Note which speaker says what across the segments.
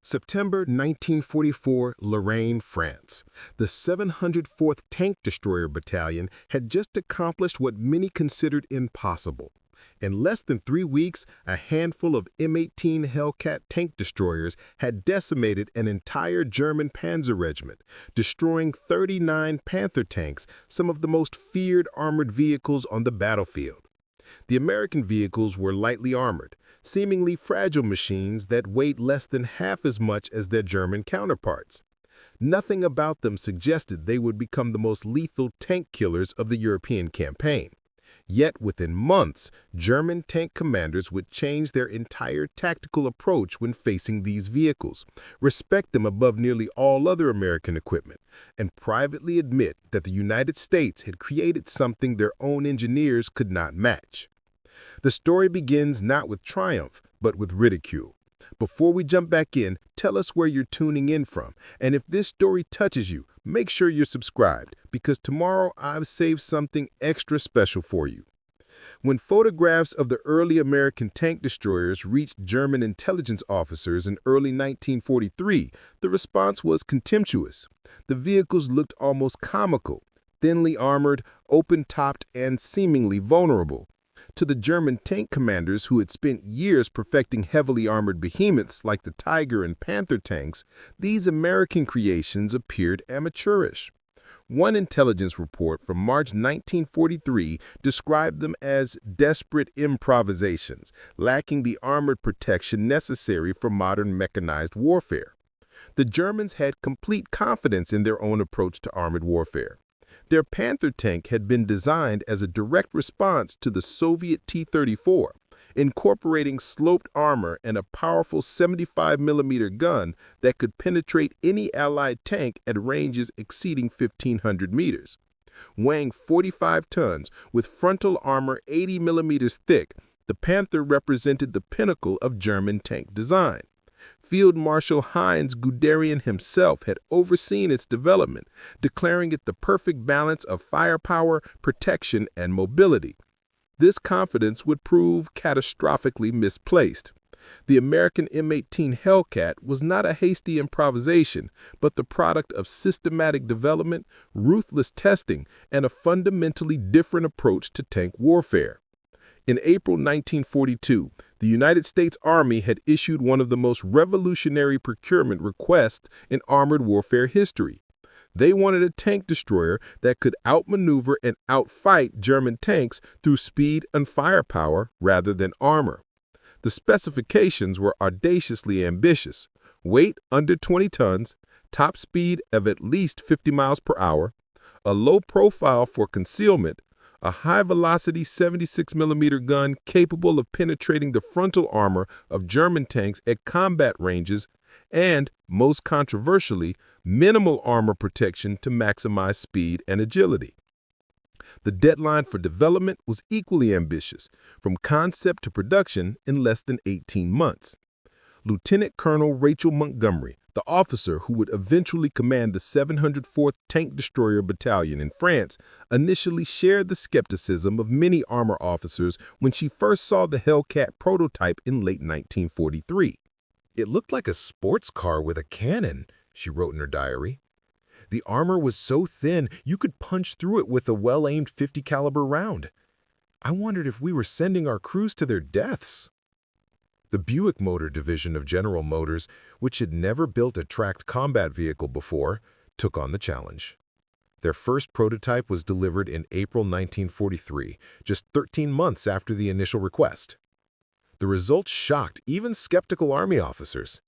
Speaker 1: September 1944, Lorraine, France. The 704th Tank Destroyer Battalion had just accomplished what many considered impossible. In less than 3 weeks, a handful of M18 Hellcat tank destroyers had decimated an entire German Panzer regiment, destroying 39 Panther tanks, some of the most feared armored vehicles on the battlefield. The American vehicles were lightly armored, seemingly fragile machines that weighed less than half as much as their German counterparts. Nothing about them suggested they would become the most lethal tank killers of the European campaign. Yet within months, German tank commanders would change their entire tactical approach when facing these vehicles, respect them above nearly all other American equipment, and privately admit that the United States had created something their own engineers could not match. The story begins not with triumph, but with ridicule. Before we jump back in, tell us where you're tuning in from, and if this story touches you, make sure you're subscribed, because tomorrow I've saved something extra special for you. When photographs of the early American tank destroyers reached German intelligence officers in early 1943, the response was contemptuous. The vehicles looked almost comical, thinly armored, open-topped, and seemingly vulnerable. To the German tank commanders who had spent years perfecting heavily armored behemoths like the Tiger and Panther tanks, these American creations appeared amateurish. One intelligence report from March 1943 described them as desperate improvisations, lacking the armored protection necessary for modern mechanized warfare. The Germans had complete confidence in their own approach to armored warfare. Their Panther tank had been designed as a direct response to the Soviet T-34, incorporating sloped armor and a powerful 75mm gun that could penetrate any Allied tank at ranges exceeding 1,500 meters. Weighing 45 tons, with frontal armor 80mm thick, the Panther represented the pinnacle of German tank design. Field Marshal Heinz Guderian himself had overseen its development, declaring it the perfect balance of firepower, protection, and mobility. This confidence would prove catastrophically misplaced. The American M18 Hellcat was not a hasty improvisation, but the product of systematic development, ruthless testing, and a fundamentally different approach to tank warfare. In April 1942, the United States Army had issued one of the most revolutionary procurement requests in armored warfare history. They wanted a tank destroyer that could outmaneuver and outfight German tanks through speed and firepower rather than armor. The specifications were audaciously ambitious: weight under 20 tons, top speed of at least 50 miles per hour, a low profile for concealment, a high-velocity 76mm gun capable of penetrating the frontal armor of German tanks at combat ranges, and, most controversially, minimal armor protection to maximize speed and agility. The deadline for development was equally ambitious, from concept to production in less than 18 months. Lieutenant Colonel Rachel Montgomery, the officer who would eventually command the 704th Tank Destroyer Battalion in France, initially shared the skepticism of many armor officers when she first saw the Hellcat prototype in late 1943. "It looked like a sports car with a cannon," she wrote in her diary. "The armor was so thin you could punch through it with a well-aimed .50 caliber round. I wondered if we were sending our crews to their deaths." The Buick Motor Division of General Motors, which had never built a tracked combat vehicle before, took on the challenge. Their first prototype was delivered in April 1943, just 13 months after the initial request. The results shocked even skeptical Army officers.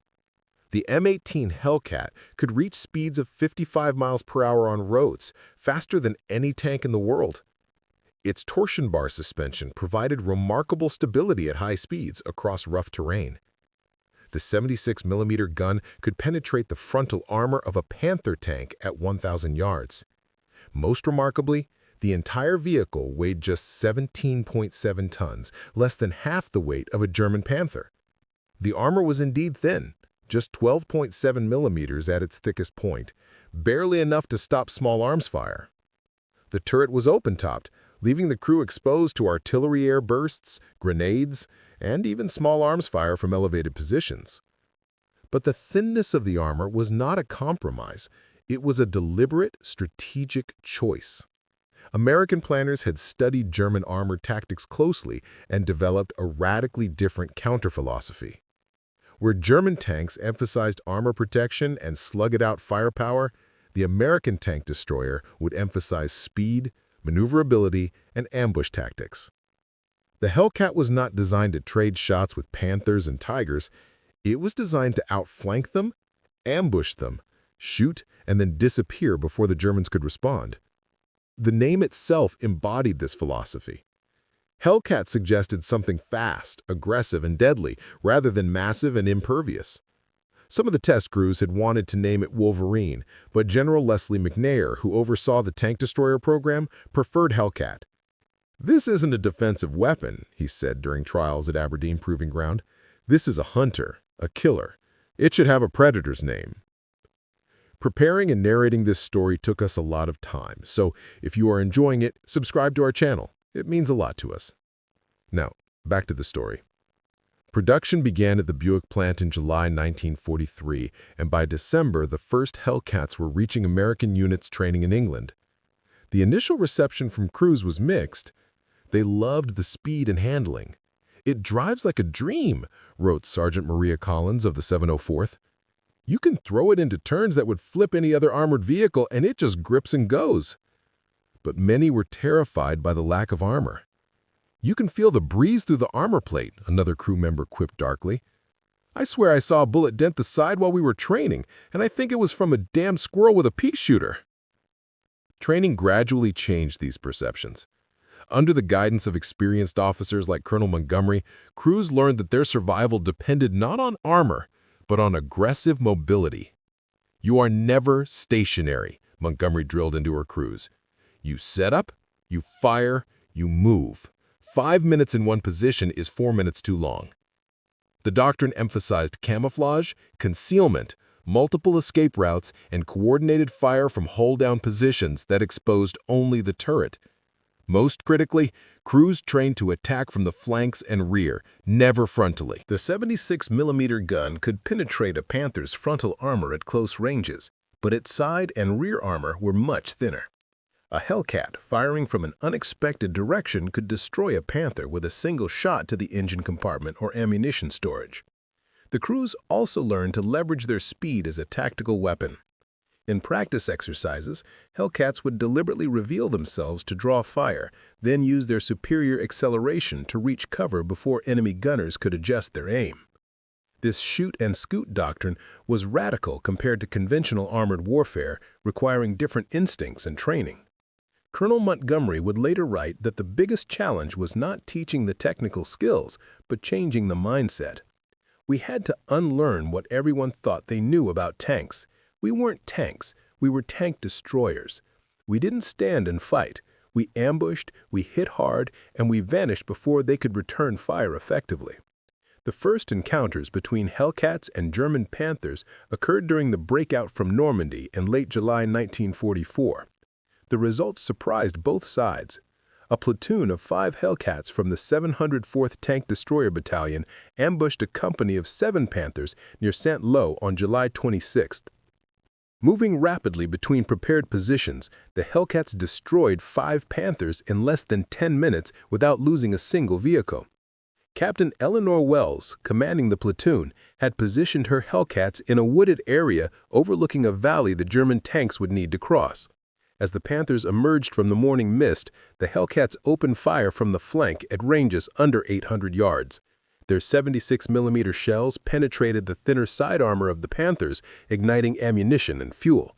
Speaker 1: The M18 Hellcat could reach speeds of 55 miles per hour on roads, faster than any tank in the world. Its torsion bar suspension provided remarkable stability at high speeds across rough terrain. The 76mm gun could penetrate the frontal armor of a Panther tank at 1,000 yards. Most remarkably, the entire vehicle weighed just 17.7 tons, less than half the weight of a German Panther. The armor was indeed thin, just 12.7 millimeters at its thickest point, barely enough to stop small arms fire. The turret was open-topped, leaving the crew exposed to artillery air bursts, grenades, and even small arms fire from elevated positions. But the thinness of the armor was not a compromise. It was a deliberate, strategic choice. American planners had studied German armor tactics closely and developed a radically different counter-philosophy. Where German tanks emphasized armor protection and slug-it-out firepower, the American tank destroyer would emphasize speed, maneuverability, and ambush tactics. The Hellcat was not designed to trade shots with Panthers and Tigers. It was designed to outflank them, ambush them, shoot, and then disappear before the Germans could respond. The name itself embodied this philosophy. Hellcat suggested something fast, aggressive, and deadly, rather than massive and impervious. Some of the test crews had wanted to name it Wolverine, but General Leslie McNair, who oversaw the tank destroyer program, preferred Hellcat. "This isn't a defensive weapon," he said during trials at Aberdeen Proving Ground. "This is a hunter, a killer. It should have a predator's name." Preparing and narrating this story took us a lot of time, so if you are enjoying it, subscribe to our channel. It means a lot to us. Now, back to the story. Production began at the Buick plant in July 1943, and by December, the first Hellcats were reaching American units training in England. The initial reception from crews was mixed. They loved the speed and handling. "It drives like a dream," wrote Sergeant Maria Collins of the 704th. "You can throw it into turns that would flip any other armored vehicle, and it just grips and goes." But many were terrified by the lack of armor. "You can feel the breeze through the armor plate," another crew member quipped darkly. "I swear I saw a bullet dent the side while we were training, and I think it was from a damn squirrel with a pea shooter." Training gradually changed these perceptions. Under the guidance of experienced officers like Colonel Montgomery, crews learned that their survival depended not on armor, but on aggressive mobility. "You are never stationary," Montgomery drilled into her crews. "You set up, you fire, you move. 5 minutes in one position is 4 minutes too long." The doctrine emphasized camouflage, concealment, multiple escape routes, and coordinated fire from hold-down positions that exposed only the turret. Most critically, crews trained to attack from the flanks and rear, never frontally. The 76mm gun could penetrate a Panther's frontal armor at close ranges, but its side and rear armor were much thinner. A Hellcat firing from an unexpected direction could destroy a Panther with a single shot to the engine compartment or ammunition storage. The crews also learned to leverage their speed as a tactical weapon. In practice exercises, Hellcats would deliberately reveal themselves to draw fire, then use their superior acceleration to reach cover before enemy gunners could adjust their aim. This shoot-and-scoot doctrine was radical compared to conventional armored warfare, requiring different instincts and training. Colonel Montgomery would later write that the biggest challenge was not teaching the technical skills, but changing the mindset. "We had to unlearn what everyone thought they knew about tanks. We weren't tanks, we were tank destroyers. We didn't stand and fight. We ambushed, we hit hard, and we vanished before they could return fire effectively." The first encounters between Hellcats and German Panthers occurred during the breakout from Normandy in late July 1944. The results surprised both sides. A platoon of 5 Hellcats from the 704th Tank Destroyer Battalion ambushed a company of 7 Panthers near Saint-Lô on July 26th. Moving rapidly between prepared positions, the Hellcats destroyed 5 Panthers in less than 10 minutes without losing a single vehicle. Captain Eleanor Wells, commanding the platoon, had positioned her Hellcats in a wooded area overlooking a valley the German tanks would need to cross. As the Panthers emerged from the morning mist, the Hellcats opened fire from the flank at ranges under 800 yards. Their 76mm shells penetrated the thinner side armor of the Panthers, igniting ammunition and fuel.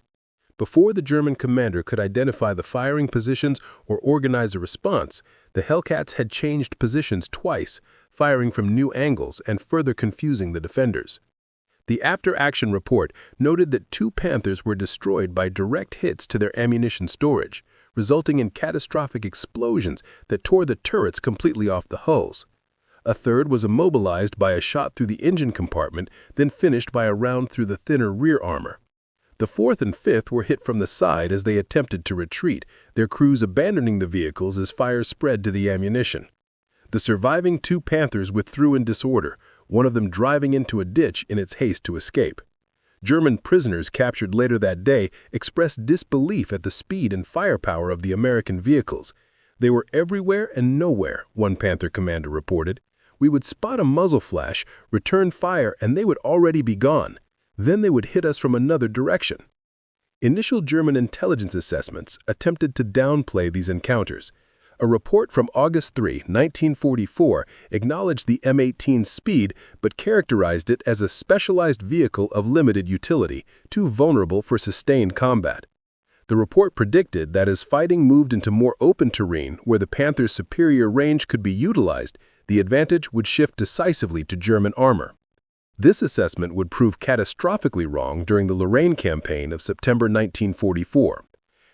Speaker 1: Before the German commander could identify the firing positions or organize a response, the Hellcats had changed positions twice, firing from new angles and further confusing the defenders. The after-action report noted that 2 Panthers were destroyed by direct hits to their ammunition storage, resulting in catastrophic explosions that tore the turrets completely off the hulls. A third was immobilized by a shot through the engine compartment, then finished by a round through the thinner rear armor. The 4th and 5th were hit from the side as they attempted to retreat, their crews abandoning the vehicles as fire spread to the ammunition. The surviving 2 Panthers withdrew in disorder, one of them driving into a ditch in its haste to escape. German prisoners captured later that day expressed disbelief at the speed and firepower of the American vehicles. "They were everywhere and nowhere," one Panther commander reported. "We would spot a muzzle flash, return fire, and they would already be gone. Then they would hit us from another direction." Initial German intelligence assessments attempted to downplay these encounters. A report from August 3, 1944, acknowledged the M18's speed but characterized it as a specialized vehicle of limited utility, too vulnerable for sustained combat. The report predicted that as fighting moved into more open terrain where the Panther's superior range could be utilized, the advantage would shift decisively to German armor. This assessment would prove catastrophically wrong during the Lorraine campaign of September 1944.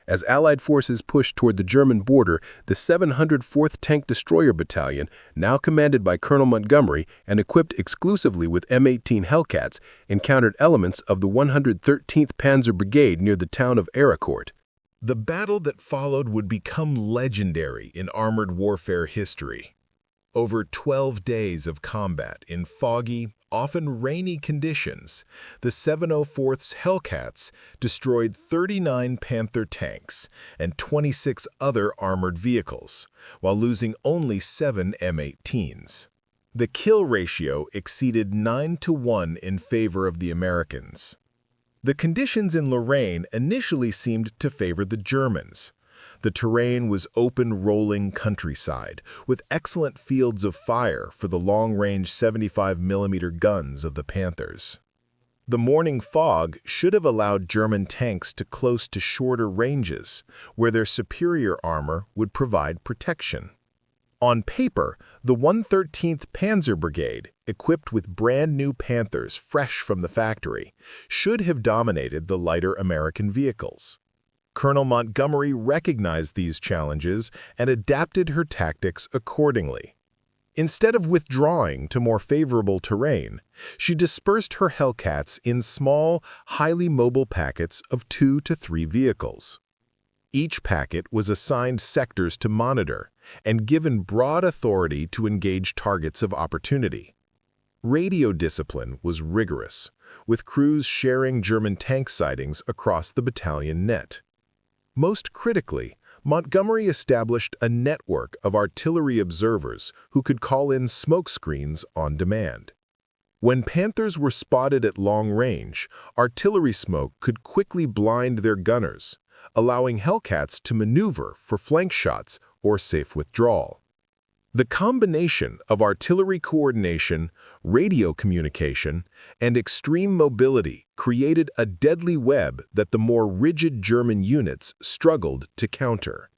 Speaker 1: As Allied forces pushed toward the German border, the 704th Tank Destroyer Battalion, now commanded by Colonel Montgomery and equipped exclusively with M18 Hellcats, encountered elements of the 113th Panzer Brigade near the town of Ericourt. The battle that followed would become legendary in armored warfare history. Over 12 days of combat in foggy, often rainy conditions, the 704th's Hellcats destroyed 39 Panther tanks and 26 other armored vehicles, while losing only 7 M18s. The kill ratio exceeded 9-1 in favor of the Americans. The conditions in Lorraine initially seemed to favor the Germans. The terrain was open, rolling countryside, with excellent fields of fire for the long-range 75mm guns of the Panthers. The morning fog should have allowed German tanks to close to shorter ranges, where their superior armor would provide protection. On paper, the 113th Panzer Brigade, equipped with brand-new Panthers fresh from the factory, should have dominated the lighter American vehicles. Colonel Montgomery recognized these challenges and adapted her tactics accordingly. Instead of withdrawing to more favorable terrain, she dispersed her Hellcats in small, highly mobile packets of 2 to 3 vehicles. Each packet was assigned sectors to monitor and given broad authority to engage targets of opportunity. Radio discipline was rigorous, with crews sharing German tank sightings across the battalion net. Most critically, Montgomery established a network of artillery observers who could call in smoke screens on demand. When Panthers were spotted at long range, artillery smoke could quickly blind their gunners, allowing Hellcats to maneuver for flank shots or safe withdrawal. The combination of artillery coordination, radio communication, and extreme mobility created a deadly web that the more rigid German units struggled to counter.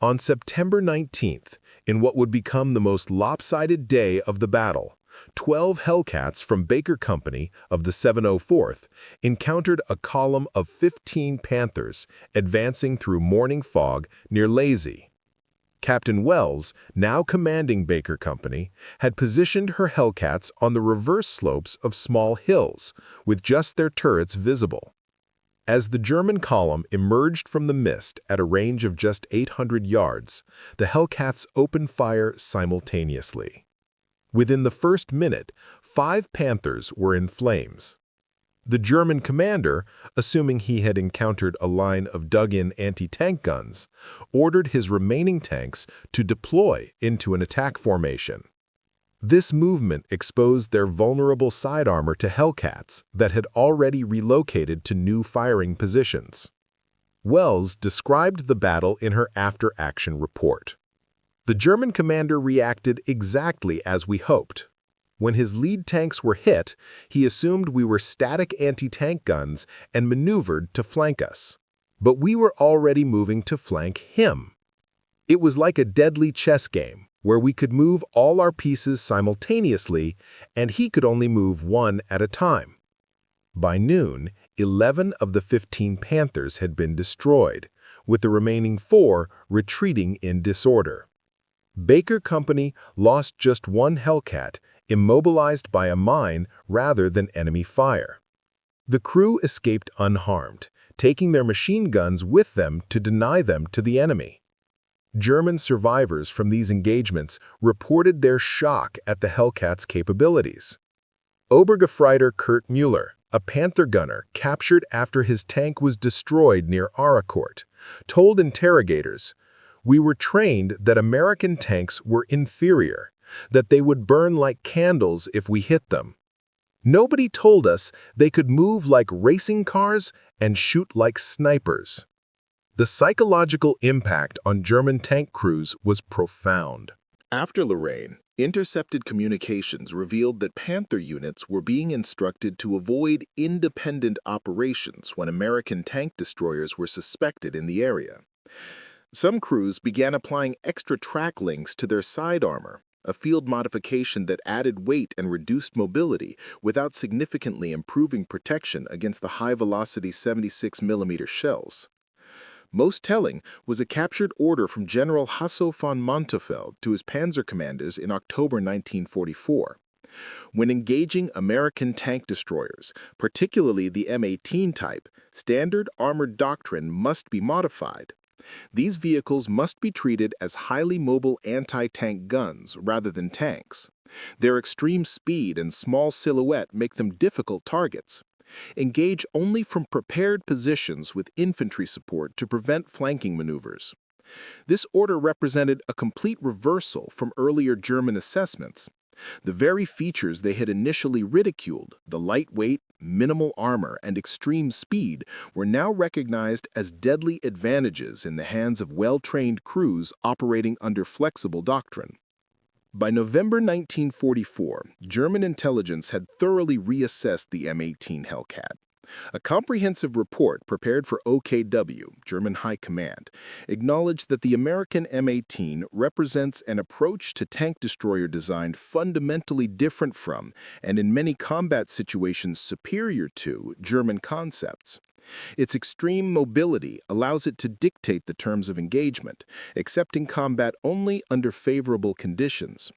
Speaker 1: On September 19th, in what would become the most lopsided day of the battle, 12 Hellcats from Baker Company of the 704th encountered a column of 15 Panthers advancing through morning fog near Lazy. Captain Wells, now commanding Baker Company, had positioned her Hellcats on the reverse slopes of small hills, with just their turrets visible. As the German column emerged from the mist at a range of just 800 yards, the Hellcats opened fire simultaneously. Within the first minute, 5 Panthers were in flames. The German commander, assuming he had encountered a line of dug-in anti-tank guns, ordered his remaining tanks to deploy into an attack formation. This movement exposed their vulnerable side armor to Hellcats that had already relocated to new firing positions. Wells described the battle in her after-action report. The German commander reacted exactly as we hoped. When his lead tanks were hit, he assumed we were static anti-tank guns and maneuvered to flank us. But we were already moving to flank him. It was like a deadly chess game, where we could move all our pieces simultaneously, and he could only move one at a time. By noon, 11 of the 15 Panthers had been destroyed, with the remaining 4 retreating in disorder. Baker Company lost just 1 Hellcat, immobilized by a mine rather than enemy fire. The crew escaped unharmed, taking their machine guns with them to deny them to the enemy. German survivors from these engagements reported their shock at the Hellcat's capabilities. Obergefreiter Kurt Müller, a Panther gunner captured after his tank was destroyed near Aracourt, told interrogators, "We were trained that American tanks were inferior, that they would burn like candles if we hit them. Nobody told us they could move like racing cars and shoot like snipers." The psychological impact on German tank crews was profound. After Lorraine, intercepted communications revealed that Panther units were being instructed to avoid independent operations when American tank destroyers were suspected in the area. Some crews began applying extra track links to their side armor, a field modification that added weight and reduced mobility without significantly improving protection against the high-velocity 76mm shells. Most telling was a captured order from General Hasso von Montefeld to his panzer commanders in October 1944. When engaging American tank destroyers, particularly the M18 type, standard armored doctrine must be modified. These vehicles must be treated as highly mobile anti-tank guns rather than tanks. Their extreme speed and small silhouette make them difficult targets. Engage only from prepared positions with infantry support to prevent flanking maneuvers. This order represented a complete reversal from earlier German assessments. The very features they had initially ridiculed, the lightweight, minimal armor, and extreme speed, were now recognized as deadly advantages in the hands of well-trained crews operating under flexible doctrine. By November 1944, German intelligence had thoroughly reassessed the M18 Hellcat. A comprehensive report prepared for OKW, German High Command, acknowledged that the American M18 represents an approach to tank destroyer design fundamentally different from, and in many combat situations superior to, German concepts. Its extreme mobility allows it to dictate the terms of engagement, accepting combat only under favorable conditions.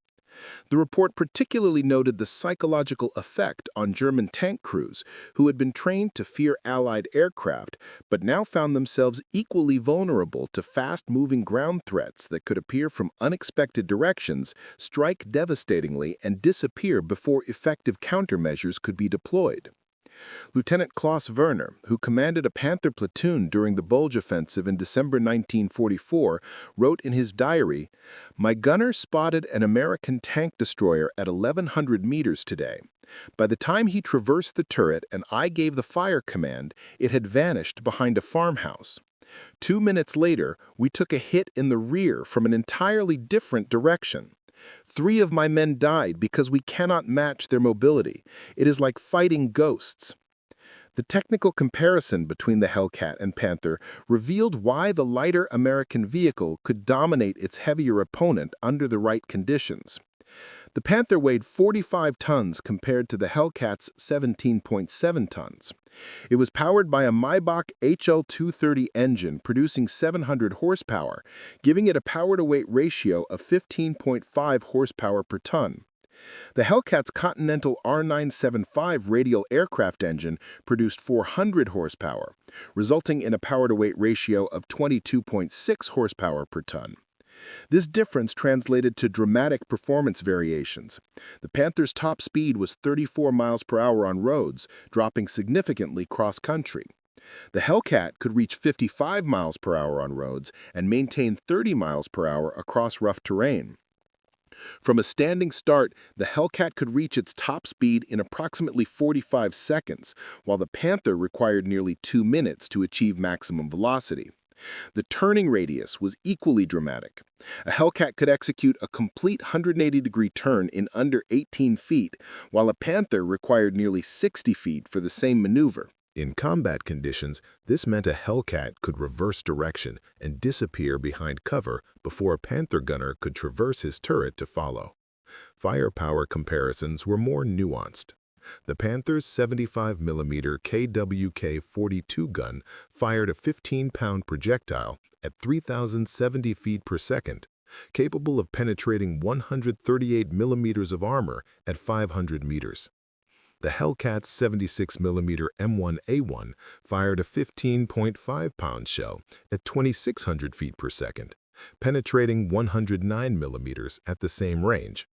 Speaker 1: The report particularly noted the psychological effect on German tank crews who had been trained to fear Allied aircraft but now found themselves equally vulnerable to fast-moving ground threats that could appear from unexpected directions, strike devastatingly, and disappear before effective countermeasures could be deployed. Lieutenant Klaus Werner, who commanded a Panther platoon during the Bulge offensive in December 1944, wrote in his diary, "My gunner spotted an American tank destroyer at 1,100 meters today. By the time he traversed the turret and I gave the fire command, it had vanished behind a farmhouse. 2 minutes later, we took a hit in the rear from an entirely different direction. 3 of my men died because we cannot match their mobility. It is like fighting ghosts." The technical comparison between the Hellcat and Panther revealed why the lighter American vehicle could dominate its heavier opponent under the right conditions. The Panther weighed 45 tons compared to the Hellcat's 17.7 tons. It was powered by a Maybach HL230 engine producing 700 horsepower, giving it a power-to-weight ratio of 15.5 horsepower per ton. The Hellcat's Continental R975 radial aircraft engine produced 400 horsepower, resulting in a power-to-weight ratio of 22.6 horsepower per ton. This difference translated to dramatic performance variations. The Panther's top speed was 34 miles per hour on roads, dropping significantly cross-country. The Hellcat could reach 55 miles per hour on roads and maintain 30 miles per hour across rough terrain. From a standing start, the Hellcat could reach its top speed in approximately 45 seconds, while the Panther required nearly 2 minutes to achieve maximum velocity. The turning radius was equally dramatic. A Hellcat could execute a complete 180-degree turn in under 18 feet, while a Panther required nearly 60 feet for the same maneuver. In combat conditions, this meant a Hellcat could reverse direction and disappear behind cover before a Panther gunner could traverse his turret to follow. Firepower comparisons were more nuanced. The Panther's 75mm KWK-42 gun fired a 15-pound projectile at 3,070 feet per second, capable of penetrating 138 millimeters of armor at 500 meters. The Hellcat's 76mm M1A1 fired a 15.5-pound shell at 2,600 feet per second, penetrating 109 millimeters at the same range.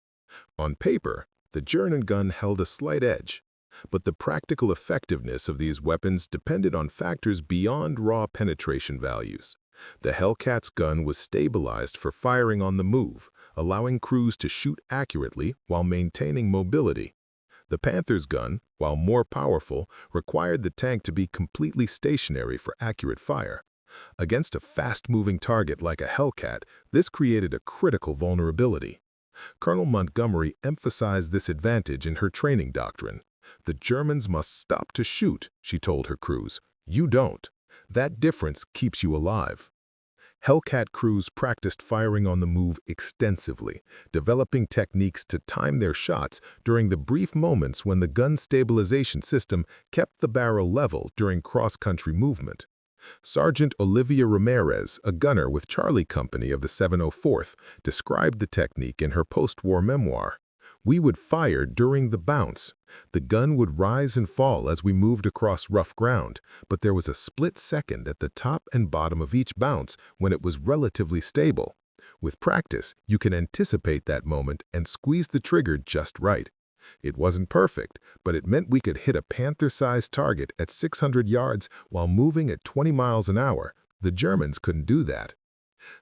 Speaker 1: On paper, the German gun held a slight edge, but the practical effectiveness of these weapons depended on factors beyond raw penetration values. The Hellcat's gun was stabilized for firing on the move, allowing crews to shoot accurately while maintaining mobility. The Panther's gun, while more powerful, required the tank to be completely stationary for accurate fire. Against a fast-moving target like a Hellcat, this created a critical vulnerability. Colonel Montgomery emphasized this advantage in her training doctrine. "The Germans must stop to shoot," she told her crews. "You don't. That difference keeps you alive." Hellcat crews practiced firing on the move extensively, developing techniques to time their shots during the brief moments when the gun stabilization system kept the barrel level during cross-country movement. Sergeant Olivia Ramirez, a gunner with Charlie Company of the 704th, described the technique in her post-war memoir. "We would fire during the bounce. The gun would rise and fall as we moved across rough ground, but there was a split second at the top and bottom of each bounce when it was relatively stable. With practice, you can anticipate that moment and squeeze the trigger just right. It wasn't perfect, but it meant we could hit a Panther-sized target at 600 yards while moving at 20 miles an hour. The Germans couldn't do that."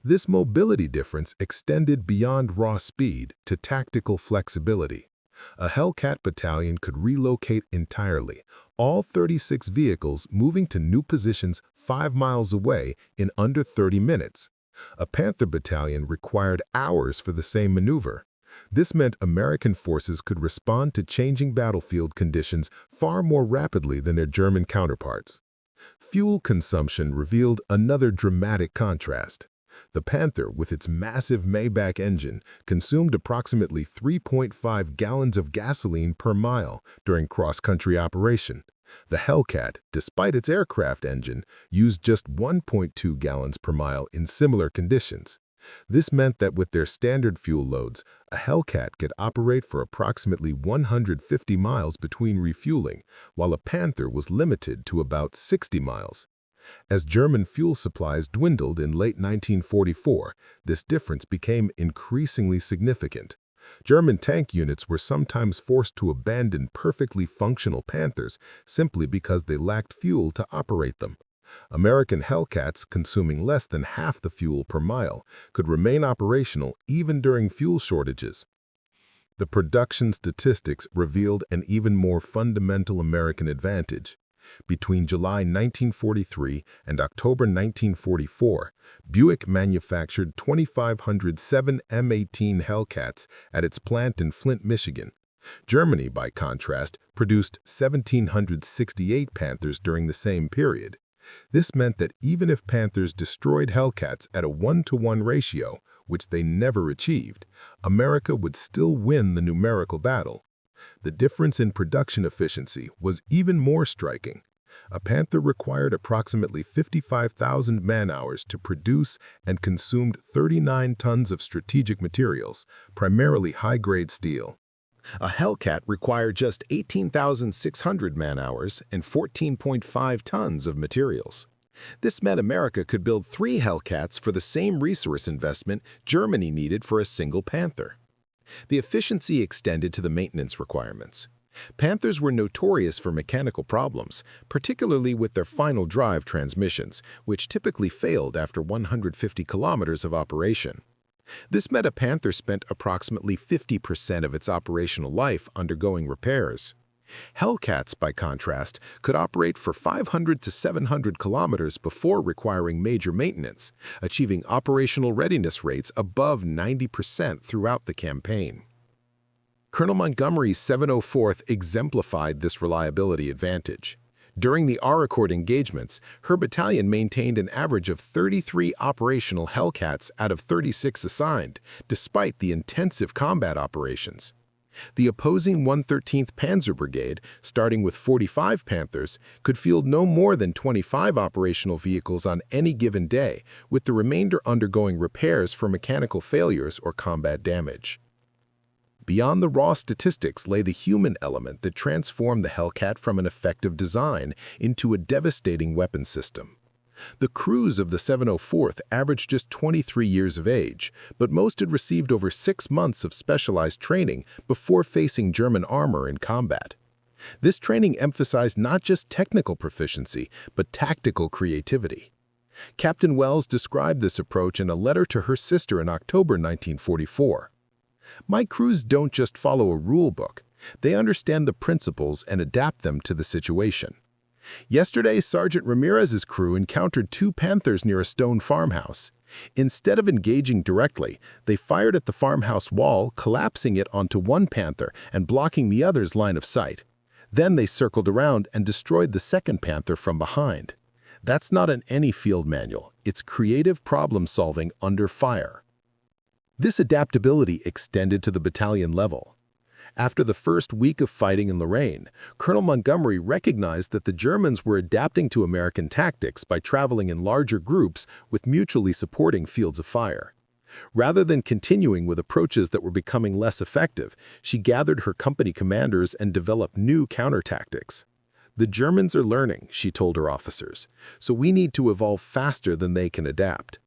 Speaker 1: This mobility difference extended beyond raw speed to tactical flexibility. A Hellcat battalion could relocate entirely, all 36 vehicles moving to new positions 5 miles away in under 30 minutes. A Panther battalion required hours for the same maneuver. This meant American forces could respond to changing battlefield conditions far more rapidly than their German counterparts. Fuel consumption revealed another dramatic contrast. The Panther, with its massive Maybach engine, consumed approximately 3.5 gallons of gasoline per mile during cross-country operation. The Hellcat, despite its aircraft engine, used just 1.2 gallons per mile in similar conditions. This meant that with their standard fuel loads, a Hellcat could operate for approximately 150 miles between refueling, while a Panther was limited to about 60 miles. As German fuel supplies dwindled in late 1944, this difference became increasingly significant. German tank units were sometimes forced to abandon perfectly functional Panthers simply because they lacked fuel to operate them. American Hellcats, consuming less than half the fuel per mile, could remain operational even during fuel shortages. The production statistics revealed an even more fundamental American advantage. Between July 1943 and October 1944, Buick manufactured 2,507 M18 Hellcats at its plant in Flint, Michigan. Germany, by contrast, produced 1,768 Panthers during the same period. This meant that even if Panthers destroyed Hellcats at a 1-to-1 ratio, which they never achieved, America would still win the numerical battle. The difference in production efficiency was even more striking. A Panther required approximately 55,000 man-hours to produce and consumed 39 tons of strategic materials, primarily high-grade steel. A Hellcat required just 18,600 man-hours and 14.5 tons of materials. This meant America could build 3 Hellcats for the same resource investment Germany needed for a single Panther. The efficiency extended to the maintenance requirements. Panthers were notorious for mechanical problems, particularly with their final drive transmissions, which typically failed after 150 kilometers of operation. This meant a Panther spent approximately 50% of its operational life undergoing repairs. Hellcats, by contrast, could operate for 500 to 700 kilometers before requiring major maintenance, achieving operational readiness rates above 90% throughout the campaign. Colonel Montgomery's 704th exemplified this reliability advantage. During the R-Accord engagements, her battalion maintained an average of 33 operational Hellcats out of 36 assigned, despite the intensive combat operations. The opposing 113th Panzer Brigade, starting with 45 Panthers, could field no more than 25 operational vehicles on any given day, with the remainder undergoing repairs for mechanical failures or combat damage. Beyond the raw statistics lay the human element that transformed the Hellcat from an effective design into a devastating weapon system. The crews of the 704th averaged just 23 years of age, but most had received over 6 months of specialized training before facing German armor in combat. This training emphasized not just technical proficiency, but tactical creativity. Captain Wells described this approach in a letter to her sister in October 1944. "My crews don't just follow a rule book. They understand the principles and adapt them to the situation. Yesterday, Sergeant Ramirez's crew encountered 2 Panthers near a stone farmhouse. Instead of engaging directly, they fired at the farmhouse wall, collapsing it onto one Panther and blocking the other's line of sight. Then they circled around and destroyed the second Panther from behind. That's not in any field manual. It's creative problem-solving under fire." This adaptability extended to the battalion level. After the first week of fighting in Lorraine, Colonel Montgomery recognized that the Germans were adapting to American tactics by traveling in larger groups with mutually supporting fields of fire. Rather than continuing with approaches that were becoming less effective, she gathered her company commanders and developed new counter-tactics. "The Germans are learning," she told her officers, "so we need to evolve faster than they can adapt."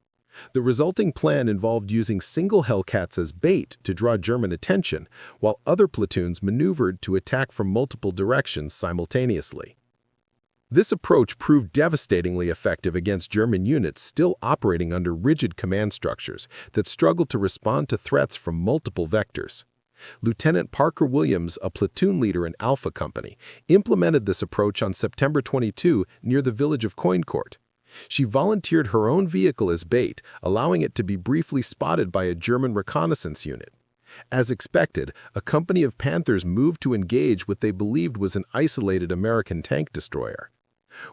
Speaker 1: The resulting plan involved using single Hellcats as bait to draw German attention, while other platoons maneuvered to attack from multiple directions simultaneously. This approach proved devastatingly effective against German units still operating under rigid command structures that struggled to respond to threats from multiple vectors. Lieutenant Parker Williams, a platoon leader in Alpha Company, implemented this approach on September 22 near the village of Coincourt. She volunteered her own vehicle as bait, allowing it to be briefly spotted by a German reconnaissance unit. As expected, a company of Panthers moved to engage what they believed was an isolated American tank destroyer.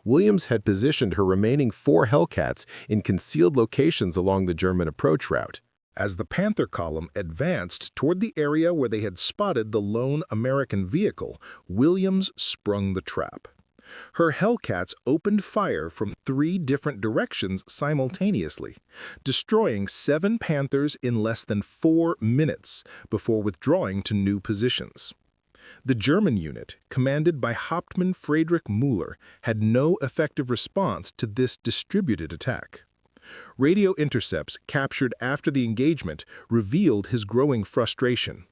Speaker 1: Williams had positioned her remaining 4 Hellcats in concealed locations along the German approach route. As the Panther column advanced toward the area where they had spotted the lone American vehicle, Williams sprung the trap. Her Hellcats opened fire from 3 different directions simultaneously, destroying 7 Panthers in less than 4 minutes before withdrawing to new positions. The German unit, commanded by Hauptmann Friedrich Müller, had no effective response to this distributed attack. Radio intercepts captured after the engagement revealed his growing frustration.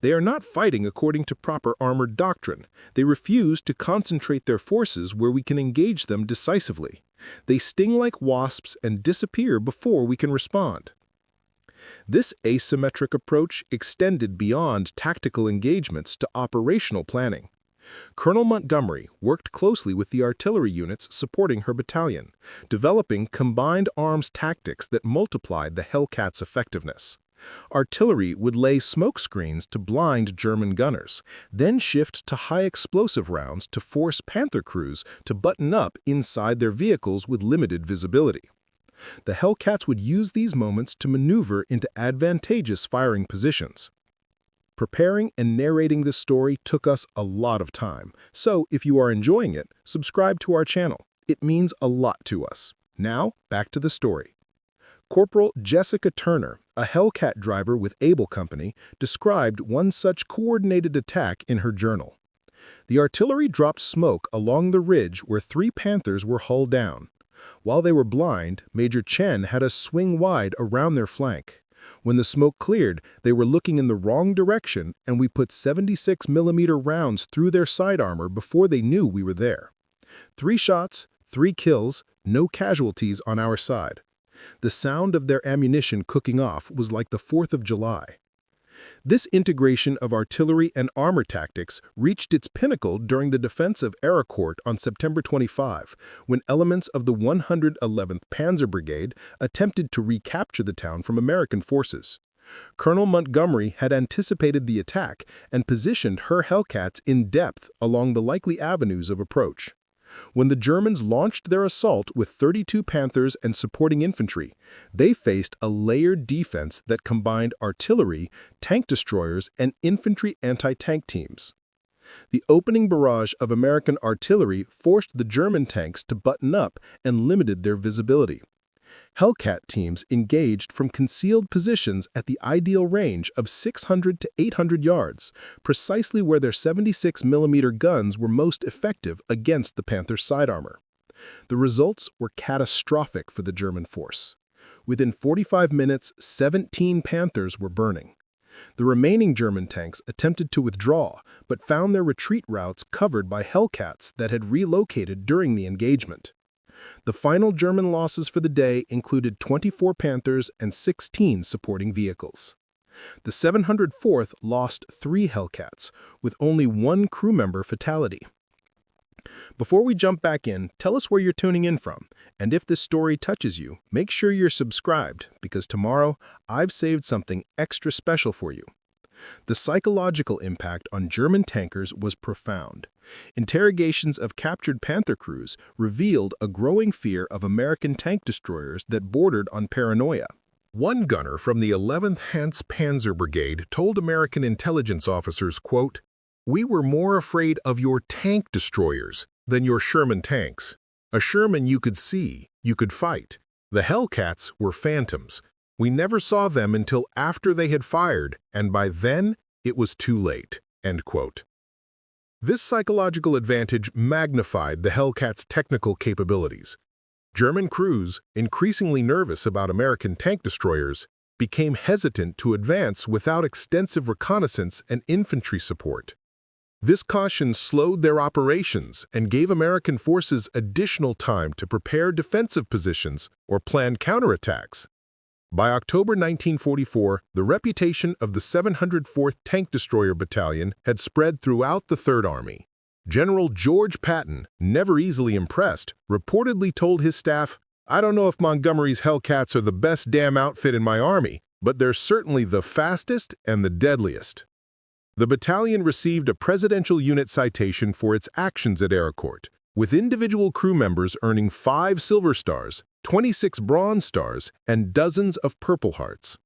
Speaker 1: "They are not fighting according to proper armored doctrine. They refuse to concentrate their forces where we can engage them decisively. They sting like wasps and disappear before we can respond." This asymmetric approach extended beyond tactical engagements to operational planning. Colonel Montgomery worked closely with the artillery units supporting her battalion, developing combined arms tactics that multiplied the Hellcats' effectiveness. Artillery would lay smoke screens to blind German gunners, then shift to high-explosive rounds to force Panther crews to button up inside their vehicles with limited visibility. The Hellcats would use these moments to maneuver into advantageous firing positions. Preparing and narrating this story took us a lot of time, so if you are enjoying it, subscribe to our channel. It means a lot to us. Now, back to the story. Corporal Jessica Turner, a Hellcat driver with Able Company, described one such coordinated attack in her journal. "The artillery dropped smoke along the ridge where 3 Panthers were hull down. While they were blind, Major Chen had us swing wide around their flank. When the smoke cleared, they were looking in the wrong direction, and we put 76mm rounds through their side armor before they knew we were there. 3 shots, 3 kills, no casualties on our side. The sound of their ammunition cooking off was like the 4th of July. This integration of artillery and armor tactics reached its pinnacle during the defense of Eracourt on September 25, when elements of the 111th Panzer Brigade attempted to recapture the town from American forces. Colonel Montgomery had anticipated the attack and positioned her Hellcats in depth along the likely avenues of approach. When the Germans launched their assault with 32 Panthers and supporting infantry, they faced a layered defense that combined artillery, tank destroyers, and infantry anti-tank teams. The opening barrage of American artillery forced the German tanks to button up and limited their visibility. Hellcat teams engaged from concealed positions at the ideal range of 600 to 800 yards, precisely where their 76mm guns were most effective against the Panther's side armor. The results were catastrophic for the German force. Within 45 minutes, 17 Panthers were burning. The remaining German tanks attempted to withdraw, but found their retreat routes covered by Hellcats that had relocated during the engagement. The final German losses for the day included 24 Panthers and 16 supporting vehicles. The 704th lost 3 Hellcats, with only 1 crew member fatality. Before we jump back in, tell us where you're tuning in from, and if this story touches you, make sure you're subscribed, because tomorrow I've saved something extra special for you. The psychological impact on German tankers was profound. Interrogations of captured Panther crews revealed a growing fear of American tank destroyers that bordered on paranoia. One gunner from the 11th Panzer Brigade told American intelligence officers, quote, "We were more afraid of your tank destroyers than your Sherman tanks. A Sherman you could see, you could fight. The Hellcats were phantoms. We never saw them until after they had fired, and by then it was too late." End quote. This psychological advantage magnified the Hellcats' technical capabilities. German crews, increasingly nervous about American tank destroyers, became hesitant to advance without extensive reconnaissance and infantry support. This caution slowed their operations and gave American forces additional time to prepare defensive positions or plan counterattacks. By October 1944, the reputation of the 704th Tank Destroyer Battalion had spread throughout the Third Army. General George Patton, never easily impressed, reportedly told his staff, "I don't know if Montgomery's Hellcats are the best damn outfit in my army, but they're certainly the fastest and the deadliest." The battalion received a Presidential Unit citation for its actions at Ericourt, with individual crew members earning 5 Silver Stars, 26 Bronze Stars, and dozens of Purple Hearts.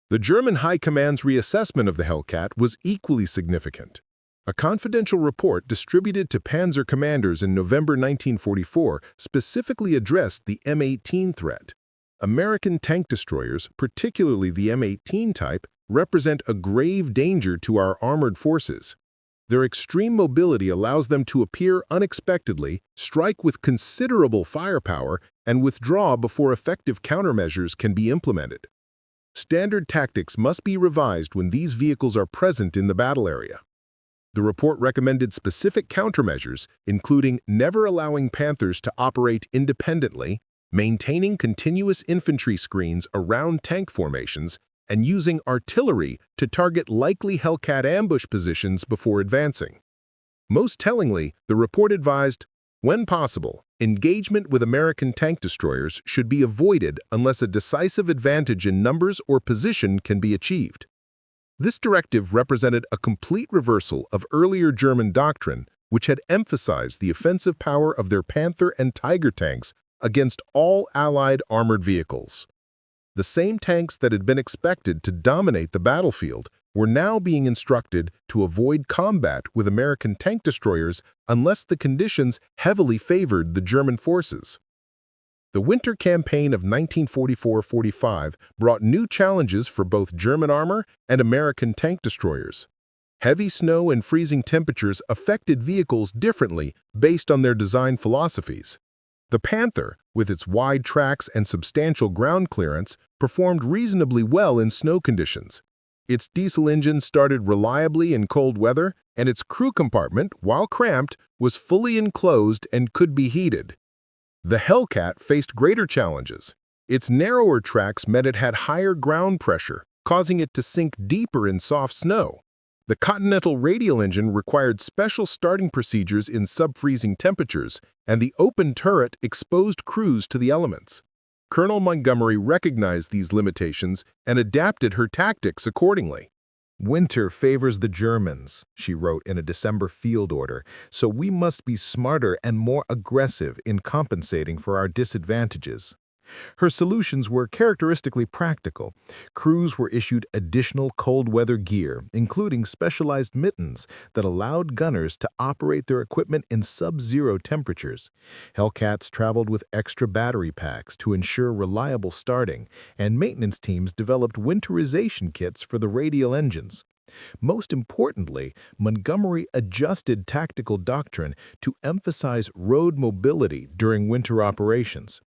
Speaker 1: The German High Command's reassessment of the Hellcat was equally significant. A confidential report distributed to Panzer commanders in November 1944 specifically addressed the M18 threat. American tank destroyers, particularly the M18 type, represent a grave danger to our armored forces. Their extreme mobility allows them to appear unexpectedly, strike with considerable firepower, and withdraw before effective countermeasures can be implemented. Standard tactics must be revised when these vehicles are present in the battle area. The report recommended specific countermeasures, including never allowing Panthers to operate independently, maintaining continuous infantry screens around tank formations, and using artillery to target likely Hellcat ambush positions before advancing. Most tellingly, the report advised, when possible, engagement with American tank destroyers should be avoided unless a decisive advantage in numbers or position can be achieved. This directive represented a complete reversal of earlier German doctrine, which had emphasized the offensive power of their Panther and Tiger tanks against all Allied armored vehicles. The same tanks that had been expected to dominate the battlefield were now being instructed to avoid combat with American tank destroyers unless the conditions heavily favored the German forces. The winter campaign of 1944-45 brought new challenges for both German armor and American tank destroyers. Heavy snow and freezing temperatures affected vehicles differently based on their design philosophies. The Panther, with its wide tracks and substantial ground clearance, performed reasonably well in snow conditions. Its diesel engine started reliably in cold weather, and its crew compartment, while cramped, was fully enclosed and could be heated. The Hellcat faced greater challenges. Its narrower tracks meant it had higher ground pressure, causing it to sink deeper in soft snow. The Continental radial engine required special starting procedures in sub-freezing temperatures, and the open turret exposed crews to the elements. Colonel Montgomery recognized these limitations and adapted her tactics accordingly. "Winter favors the Germans," she wrote in a December field order, "so we must be smarter and more aggressive in compensating for our disadvantages." Her solutions were characteristically practical. Crews were issued additional cold weather gear, including specialized mittens that allowed gunners to operate their equipment in sub-zero temperatures. Hellcats traveled with extra battery packs to ensure reliable starting, and maintenance teams developed winterization kits for the radial engines. Most importantly, Montgomery adjusted tactical doctrine to emphasize road mobility during winter operations.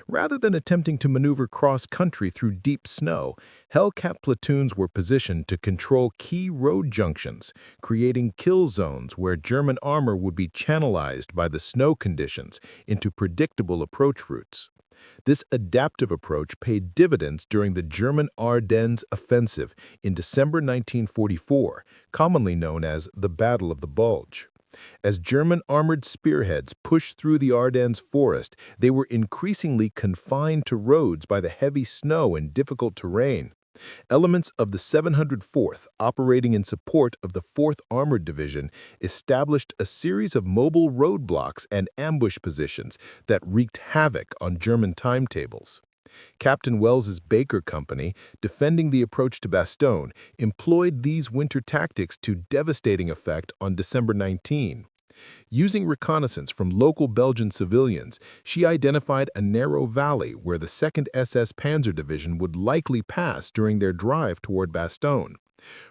Speaker 1: Rather than attempting to maneuver cross-country through deep snow, Hellcat platoons were positioned to control key road junctions, creating kill zones where German armor would be channelized by the snow conditions into predictable approach routes. This adaptive approach paid dividends during the German Ardennes offensive in December 1944, commonly known as the Battle of the Bulge. As German armored spearheads pushed through the Ardennes forest, they were increasingly confined to roads by the heavy snow and difficult terrain. Elements of the 704th, operating in support of the 4th Armored Division, established a series of mobile roadblocks and ambush positions that wreaked havoc on German timetables. Captain Welles's Baker Company, defending the approach to Bastogne, employed these winter tactics to devastating effect on December 19. Using reconnaissance from local Belgian civilians, she identified a narrow valley where the 2nd SS Panzer Division would likely pass during their drive toward Bastogne.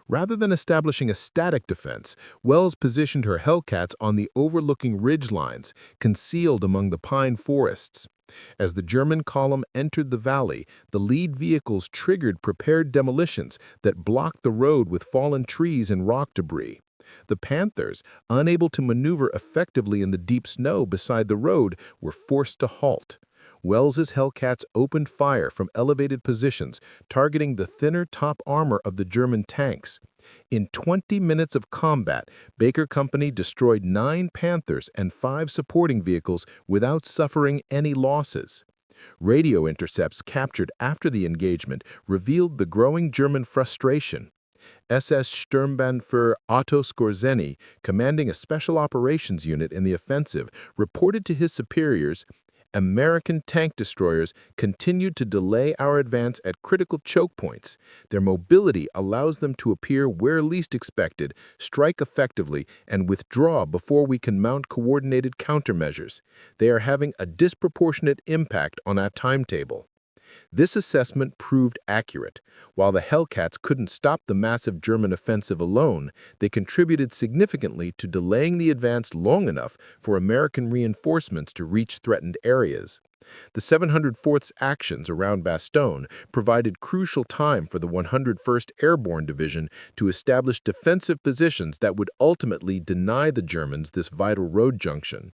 Speaker 1: Rather than establishing a static defense, Welles positioned her Hellcats on the overlooking ridge lines, concealed among the pine forests. As the German column entered the valley, the lead vehicles triggered prepared demolitions that blocked the road with fallen trees and rock debris. The Panthers, unable to maneuver effectively in the deep snow beside the road, were forced to halt. Welles's Hellcats opened fire from elevated positions, targeting the thinner top armor of the German tanks. In 20 minutes of combat, Baker Company destroyed 9 Panthers and 5 supporting vehicles without suffering any losses. Radio intercepts captured after the engagement revealed the growing German frustration. SS Sturmbannführer Otto Skorzeny, commanding a special operations unit in the offensive, reported to his superiors, "American tank destroyers continued to delay our advance at critical choke points. Their mobility allows them to appear where least expected, strike effectively, and withdraw before we can mount coordinated countermeasures. They are having a disproportionate impact on our timetable." This assessment proved accurate. While the Hellcats couldn't stop the massive German offensive alone, they contributed significantly to delaying the advance long enough for American reinforcements to reach threatened areas. The 704th's actions around Bastogne provided crucial time for the 101st Airborne Division to establish defensive positions that would ultimately deny the Germans this vital road junction.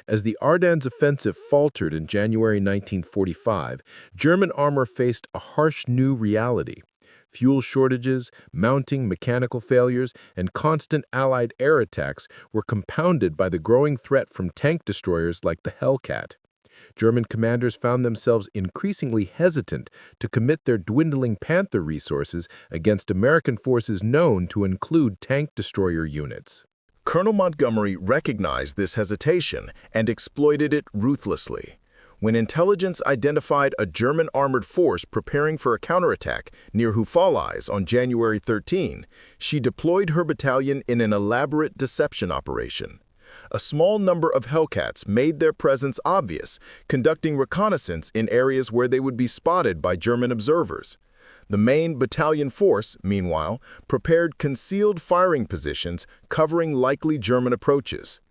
Speaker 1: As the Ardennes offensive faltered in January 1945, German armor faced a harsh new reality. Fuel shortages, mounting mechanical failures, and constant Allied air attacks were compounded by the growing threat from tank destroyers like the Hellcat. German commanders found themselves increasingly hesitant to commit their dwindling Panther resources against American forces known to include tank destroyer units. Colonel Montgomery recognized this hesitation and exploited it ruthlessly. When intelligence identified a German armored force preparing for a counterattack near Houffalize on January 13, she deployed her battalion in an elaborate deception operation. A small number of Hellcats made their presence obvious, conducting reconnaissance in areas where they would be spotted by German observers. The main battalion force, meanwhile, prepared concealed firing positions covering likely German approaches.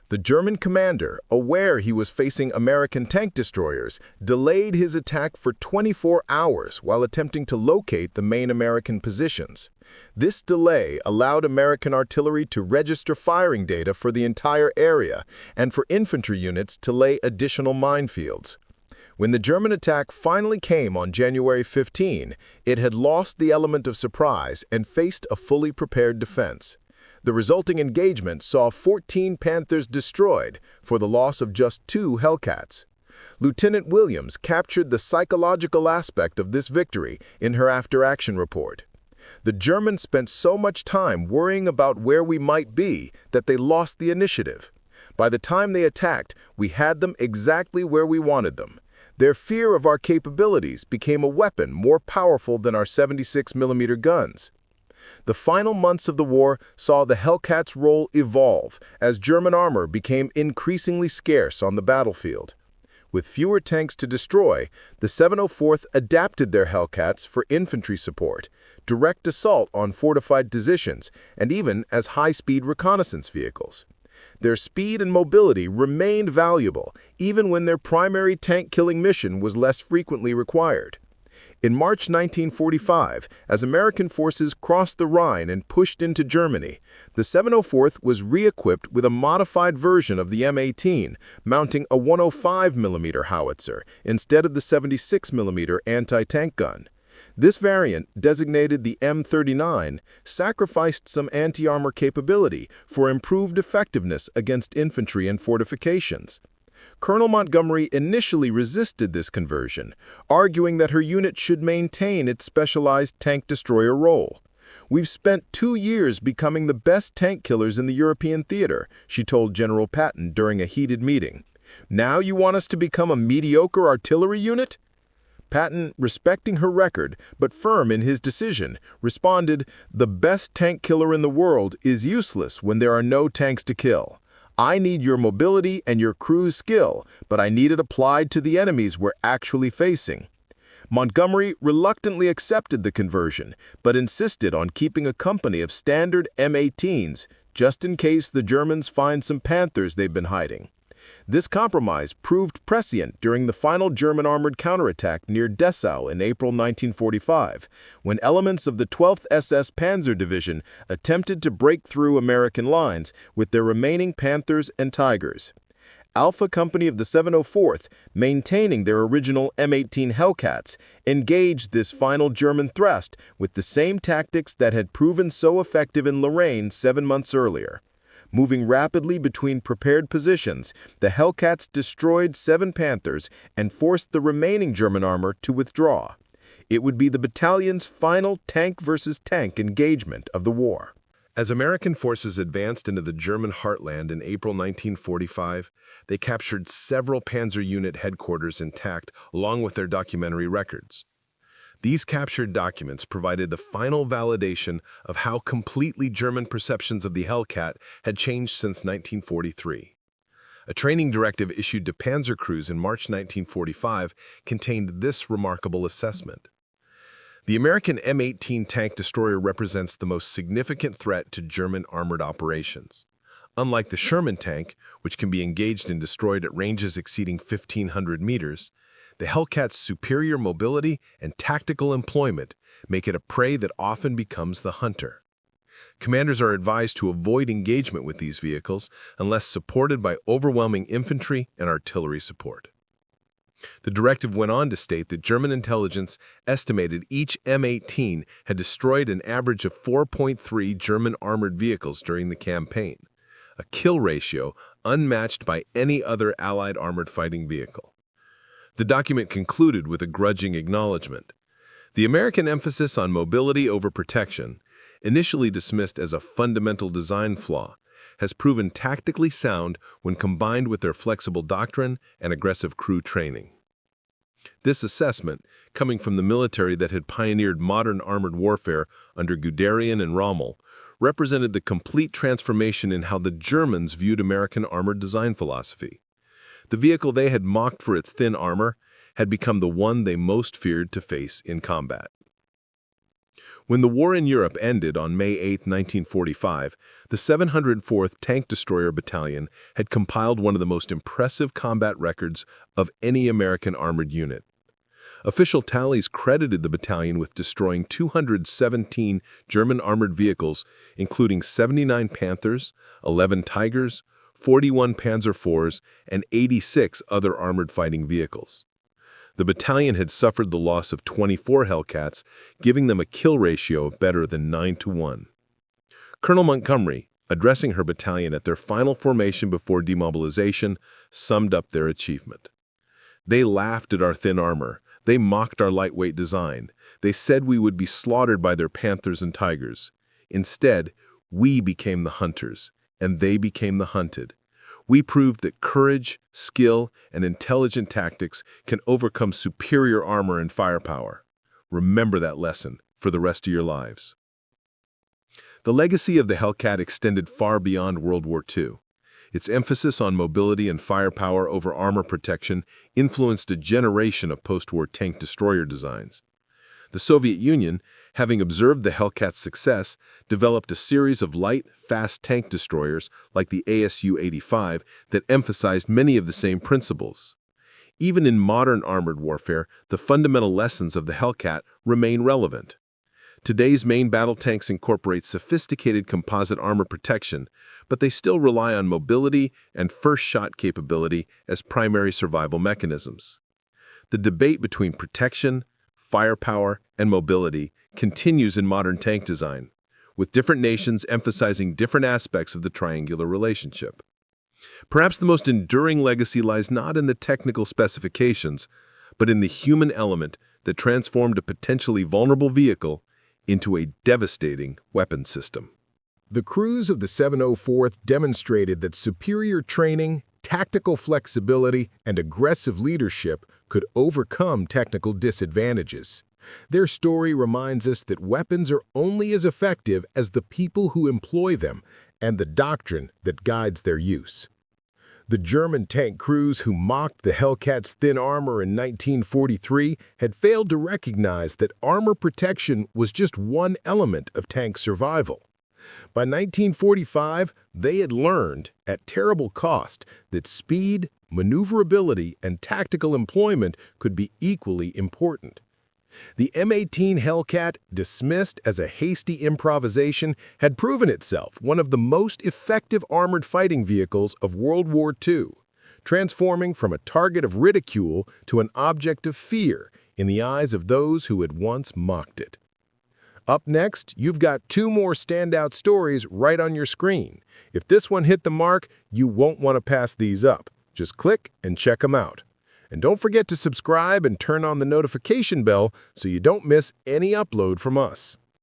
Speaker 1: The German commander, aware he was facing American tank destroyers, delayed his attack for 24 hours while attempting to locate the main American positions. This delay allowed American artillery to register firing data for the entire area and for infantry units to lay additional minefields. When the German attack finally came on January 15, it had lost the element of surprise and faced a fully prepared defense. The resulting engagement saw 14 Panthers destroyed for the loss of just 2 Hellcats. Lieutenant Williams captured the psychological aspect of this victory in her after-action report. The Germans spent so much time worrying about where we might be that they lost the initiative. By the time they attacked, we had them exactly where we wanted them. Their fear of our capabilities became a weapon more powerful than our 76mm guns. The final months of the war saw the Hellcat's role evolve as German armor became increasingly scarce on the battlefield. With fewer tanks to destroy, the 704th adapted their Hellcats for infantry support, direct assault on fortified positions, and even as high-speed reconnaissance vehicles. Their speed and mobility remained valuable, even when their primary tank-killing mission was less frequently required. In March 1945, as American forces crossed the Rhine and pushed into Germany, the 704th was re-equipped with a modified version of the M18, mounting a 105mm howitzer instead of the 76mm anti-tank gun. This variant, designated the M39, sacrificed some anti-armor capability for improved effectiveness against infantry and fortifications. Colonel Montgomery initially resisted this conversion, arguing that her unit should maintain its specialized tank destroyer role. "We've spent 2 years becoming the best tank killers in the European theater," she told General Patton during a heated meeting. "Now you want us to become a mediocre artillery unit?" Patton, respecting her record but firm in his decision, responded, "The best tank killer in the world is useless when there are no tanks to kill. I need your mobility and your crew's skill, but I need it applied to the enemies we're actually facing." Montgomery reluctantly accepted the conversion, but insisted on keeping a company of standard M18s, just in case the Germans find some Panthers they've been hiding. This compromise proved prescient during the final German armored counterattack near Dessau in April 1945, when elements of the 12th SS Panzer Division attempted to break through American lines with their remaining Panthers and Tigers. Alpha Company of the 704th, maintaining their original M18 Hellcats, engaged this final German thrust with the same tactics that had proven so effective in Lorraine 7 months earlier. Moving rapidly between prepared positions, the Hellcats destroyed 7 Panthers and forced the remaining German armor to withdraw. It would be the battalion's final tank versus tank engagement of the war. As American forces advanced into the German heartland in April 1945, they captured several Panzer unit headquarters intact along with their documentary records. These captured documents provided the final validation of how completely German perceptions of the Hellcat had changed since 1943. A training directive issued to Panzer crews in March 1945 contained this remarkable assessment. The American M18 tank destroyer represents the most significant threat to German armored operations. Unlike the Sherman tank, which can be engaged and destroyed at ranges exceeding 1,500 meters, the Hellcat's superior mobility and tactical employment make it a prey that often becomes the hunter. Commanders are advised to avoid engagement with these vehicles unless supported by overwhelming infantry and artillery support. The directive went on to state that German intelligence estimated each M18 had destroyed an average of 4.3 German armored vehicles during the campaign, a kill ratio unmatched by any other Allied armored fighting vehicle. The document concluded with a grudging acknowledgement. The American emphasis on mobility over protection, initially dismissed as a fundamental design flaw, has proven tactically sound when combined with their flexible doctrine and aggressive crew training. This assessment, coming from the military that had pioneered modern armored warfare under Guderian and Rommel, represented the complete transformation in how the Germans viewed American armored design philosophy. The vehicle they had mocked for its thin armor had become the one they most feared to face in combat. When the war in Europe ended on May 8, 1945, the 704th Tank Destroyer Battalion had compiled one of the most impressive combat records of any American armored unit. Official tallies credited the battalion with destroying 217 German armored vehicles, including 79 Panthers, 11 Tigers, 41 Panzer IVs, and 86 other armored fighting vehicles. The battalion had suffered the loss of 24 Hellcats, giving them a kill ratio of better than 9-1. Colonel Montgomery, addressing her battalion at their final formation before demobilization, summed up their achievement. "They laughed at our thin armor. They mocked our lightweight design. They said we would be slaughtered by their Panthers and Tigers. Instead, we became the hunters, and they became the hunted. We proved that courage, skill, and intelligent tactics can overcome superior armor and firepower. Remember that lesson for the rest of your lives." The legacy of the Hellcat extended far beyond World War II.
Speaker 2: Its emphasis on mobility and firepower over armor protection influenced a generation of post-war tank destroyer designs. The Soviet Union, having observed the Hellcat's success, developed a series of light, fast tank destroyers like the ASU-85 that emphasized many of the same principles. Even in modern armored warfare, the fundamental lessons of the Hellcat remain relevant. Today's main battle tanks incorporate sophisticated composite armor protection, but they still rely on mobility and first-shot capability as primary survival mechanisms. The debate between protection, firepower, and mobility continues in modern tank design, with different nations emphasizing different aspects of the triangular relationship. Perhaps the most enduring legacy lies not in the technical specifications, but in the human element that transformed a potentially vulnerable vehicle into a devastating weapon system.
Speaker 1: The crews of the 704th demonstrated that superior training, tactical flexibility, and aggressive leadership could overcome technical disadvantages. Their story reminds us that weapons are only as effective as the people who employ them and the doctrine that guides their use. The German tank crews who mocked the Hellcat's thin armor in 1943 had failed to recognize that armor protection was just one element of tank survival. By 1945, they had learned, at terrible cost, that speed, maneuverability, and tactical employment could be equally important. The M18 Hellcat, dismissed as a hasty improvisation, had proven itself one of the most effective armored fighting vehicles of World War II, transforming from a target of ridicule to an object of fear in the eyes of those who had once mocked it. Up next, you've got two more standout stories right on your screen. If this one hit the mark, you won't want to pass these up. Just click and check them out. And don't forget to subscribe and turn on the notification bell so you don't miss any upload from us.